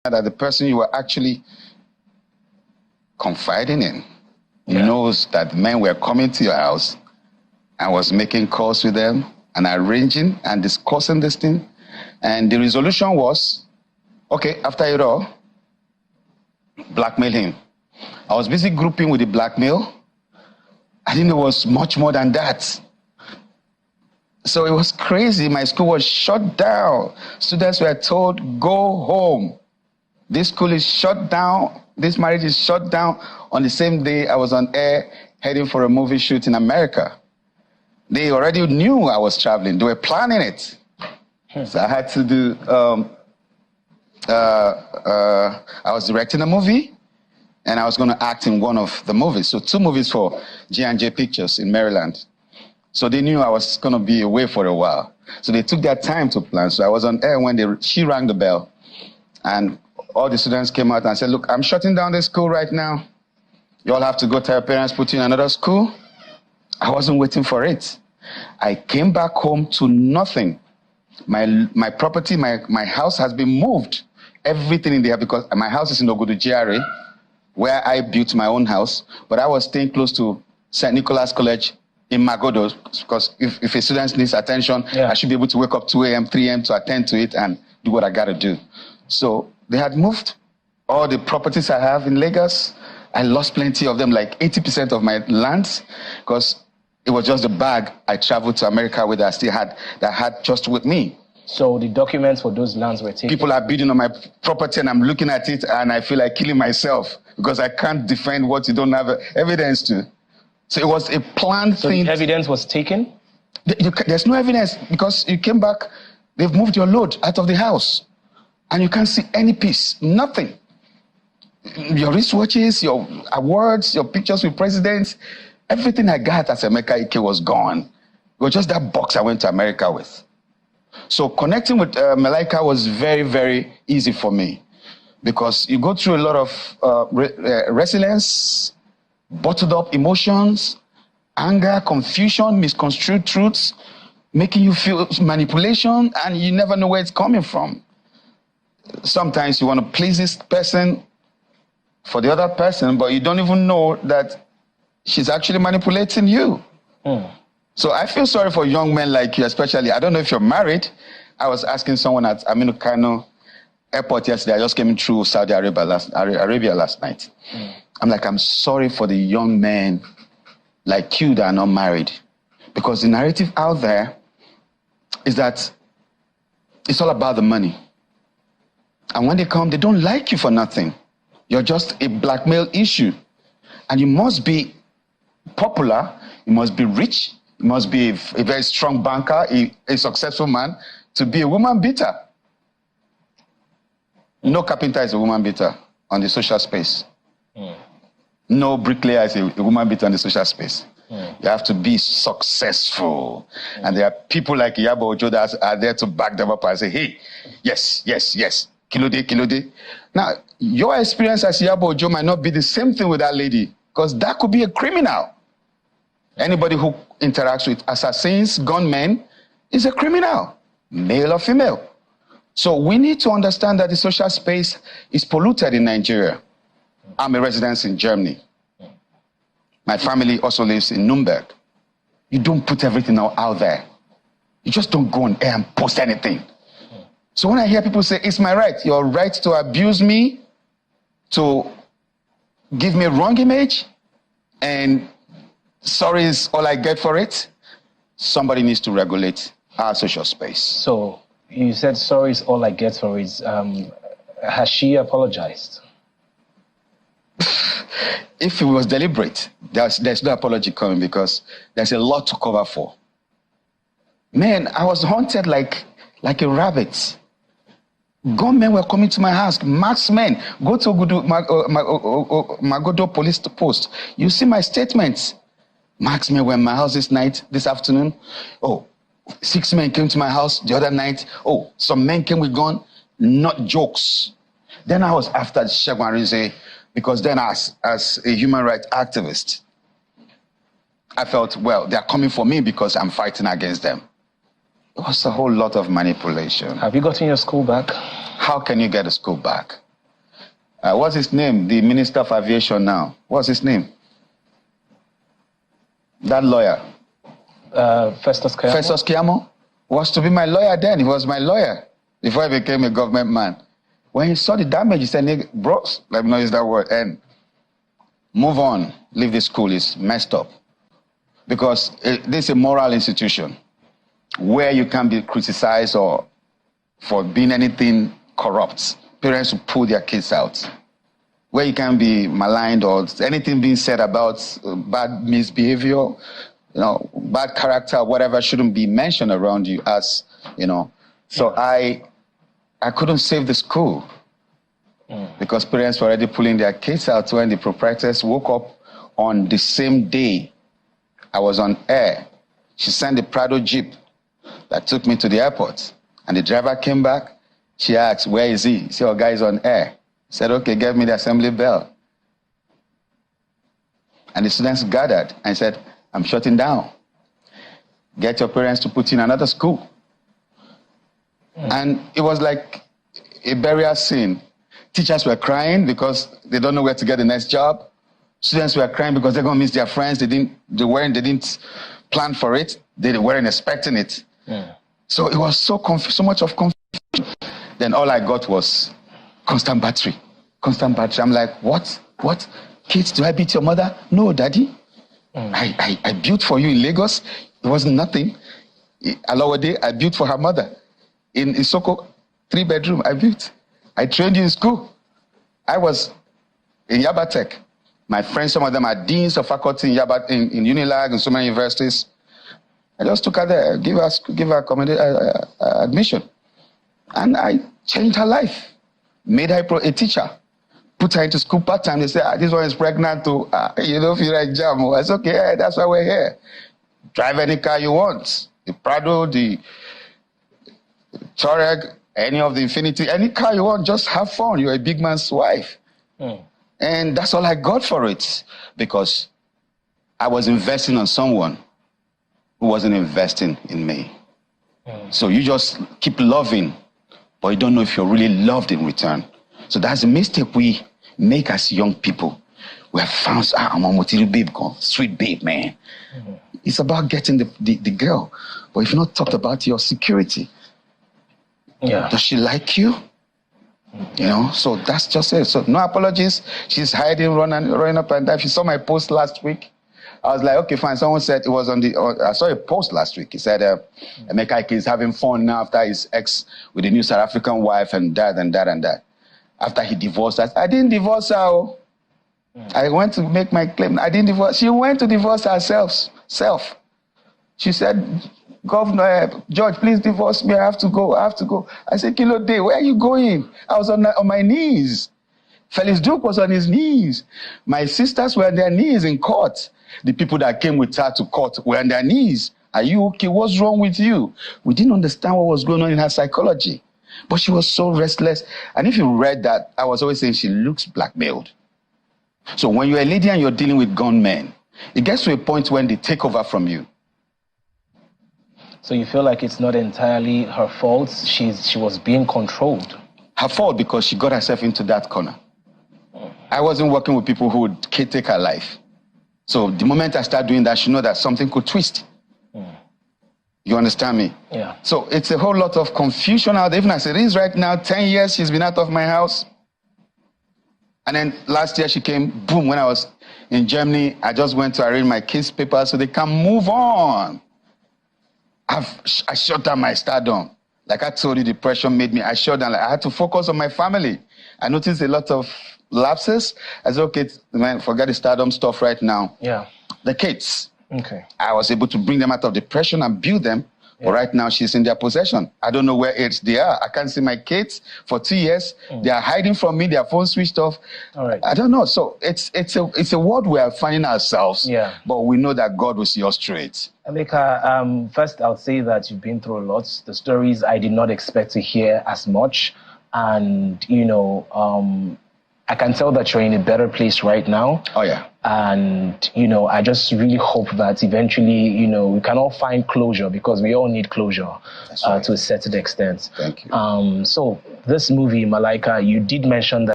that the person you were actually confiding in knows that men were coming to your house and was making calls with them and arranging and discussing this thing. And the resolution was, okay, after it all, blackmail him. I was busy grouping with the blackmail. I didn't know it was much more than that. So it was crazy. My school was shut down. Students were told, go home. This school is shut down. This marriage is shut down. On the same day, I was on air heading for a movie shoot in America. They already knew I was traveling. They were planning it. So I had to do, I was directing a movie and I was going to act in one of the movies. So 2 movies for G&J Pictures in Maryland. So they knew I was going to be away for a while. So they took their time to plan. So I was on air when she rang the bell. And all the students came out and said, look, I'm shutting down this school right now. You all have to go tell your parents, put you in another school. I wasn't waiting for it. I came back home to nothing. My property, my house has been moved. Everything in there, because my house is in Ogudu GRA, where I built my own house. But I was staying close to St. Nicholas College in Magodo, because if a student needs attention, I should be able to wake up 2 a.m., 3 a.m. to attend to it and do what I got to do. So they had moved all the properties I have in Lagos. I lost plenty of them, like 80% of my lands, because it was just the bag I traveled to America with that I still had, that I had just with me. So the documents for those lands were taken? People are bidding on my property and I'm looking at it and I feel like killing myself because I can't defend what you don't have evidence to. So it was a planned thing. So the evidence was taken? There's no evidence because you came back, they've moved your load out of the house and you can't see any piece, nothing. Your wristwatches, your awards, your pictures with presidents, everything I got as Emeka Ike was gone. It was just that box I went to America with. So connecting with Malaika was very, very easy for me because you go through a lot of resilience, bottled up emotions, anger, confusion, misconstrued truths, making you feel manipulation, and you never know where it's coming from. Sometimes you want to please this person for the other person, but you don't even know that she's actually manipulating you. So I feel sorry for young men like you, especially. I don't know if you're married. I was asking someone at Aminu Kano airport yesterday. I just came through Saudi Arabia last night. I'm like, I'm sorry for the young men like you that are not married. Because the narrative out there is that it's all about the money. And when they come, they don't like you for nothing. You're just a blackmail issue. And you must be popular, you must be rich, you must be a very strong banker, a successful man, to be a woman beater. No carpenter is a woman beater on the social space. No bricklayer is a woman beater on the social space. You have to be successful. And there are people like Iyabo Ojo that are there to back them up and say, hey, yes, yes, yes, Kilode, Kilode. Now, your experience as Iyabo Ojo might not be the same thing with that lady, because that could be a criminal. Anybody who interacts with assassins, gunmen, is a criminal, male or female. So we need to understand that the social space is polluted in Nigeria. I'm a resident in Germany. My family also lives in Nuremberg. You don't put everything out there. You just don't go on air and post anything. So when I hear people say, it's my right, your right to abuse me, to give me a wrong image, and sorry is all I get for it, somebody needs to regulate our social space. So you said sorry is all I get for it. Has she apologized? If it was deliberate, there's no apology coming because there's a lot to cover for. Man, I was hunted like a rabbit. Gunmen were coming to my house, marksmen. Go to Magodo police post. You see my statements. Marksmen were in my house this afternoon. Oh, 6 men came to my house the other night. Oh, some men came with gun. Not jokes. Then I was after Segun Arinze because then as a human rights activist, I felt, well, they're coming for me because I'm fighting against them. It was a whole lot of manipulation. Have you gotten your school back? How can you get a school back? What's his name? The Minister of Aviation now. What's his name? That lawyer. Festus Keyamo? Festus Keyamo was to be my lawyer then. He was my lawyer before I became a government man. When he saw the damage, he said, bros, let me not use that word, and move on. Leave the school. It's messed up. Because this is a moral institution where you can't be criticized or for being anything corrupt. Parents will pull their kids out. Where you can't be maligned or anything being said about bad misbehavior, bad character, whatever shouldn't be mentioned around you as, So I couldn't save the school because parents were already pulling their kids out when the proprietors woke up on the same day I was on air. She sent the Prado Jeep that took me to the airport. And the driver came back. She asked, where is he? He said, guy is on air. He said, okay, get me the assembly bell. And the students gathered and said, I'm shutting down. Get your parents to put in another school. And it was like a burial scene. Teachers were crying because they don't know where to get the next job. Students were crying because they're going to miss their friends. They didn't plan for it. They weren't expecting it. So it was so much of confusion. Then all I got was constant battery. I'm like, what? Kids, do I beat your mother? No, daddy. I built for you in Lagos. It was nothing. Alawade, I built for her mother. In Isoko, 3-bedroom, I built. I trained you in school. I was in Yaba Tech. My friends, some of them are deans of faculty in Unilag and so many universities. I just took her there, give her admission. And I changed her life. Made her a teacher. Put her into school part-time. They say, this one is pregnant too. If you're a jam. I said, okay, that's why we're here. Drive any car you want. The Prado, the Touareg, any of the Infinity, any car you want, just have fun. You're a big man's wife. And that's all I got for it. Because I was investing on someone who wasn't investing in me. So you just keep loving, but you don't know if you're really loved in return. So that's the mistake we make as young people. We have found, I'm a material babe, sweet babe, man. It's about getting the girl. But if you've not talked about your security, does she like you? So that's just it. So no apologies. She's hiding, running up and down. If you saw my post last week, I was like, okay, fine. Someone said it was I saw a post last week. He said, Emeka is having fun now after his ex with a new South African wife and that and that and that. After he divorced us. I didn't divorce her. I went to make my claim. I didn't divorce. She went to divorce herself. She said, Governor, George, please divorce me. I have to go. I said, Kilo Day, where are you going? I was on my knees. Felix Duke was on his knees. My sisters were on their knees in court. The people that came with her to court were on their knees. Are you okay? What's wrong with you? We didn't understand what was going on in her psychology. But she was so restless. And if you read that, I was always saying she looks blackmailed. So when you're a lady and you're dealing with gunmen, it gets to a point when they take over from you. So you feel like it's not entirely her fault? She was being controlled. Her fault because she got herself into that corner. I wasn't working with people who would take her life. So the moment I start doing that, she know that something could twist. You understand me? Yeah. So it's a whole lot of confusion out there. Even as it is right now, 10 years she's been out of my house. And then last year she came, boom, when I was in Germany, I just went to arrange my kids' papers so they can move on. I shut down my stardom. Like I told you, depression made me, I shut down. Like I had to focus on my family. I noticed a lot of lapses. I said, okay, man, forget the stardom stuff right now. Yeah. The kids. Okay. I was able to bring them out of depression and build them. Yeah. But right now she's in their possession. I don't know where they are. I can't see my kids for 2 years. They are hiding from me. Their phone switched off. All right. I don't know. So it's a world we are finding ourselves. Yeah. But we know that God will see us straight. Emeka, first I'll say that you've been through a lot. The stories I did not expect to hear as much. And, I can tell that you're in a better place right now. Oh, yeah. And, I just really hope that eventually, we can all find closure because we all need closure to a certain extent. Thank you. So this movie, Malaika, you did mention that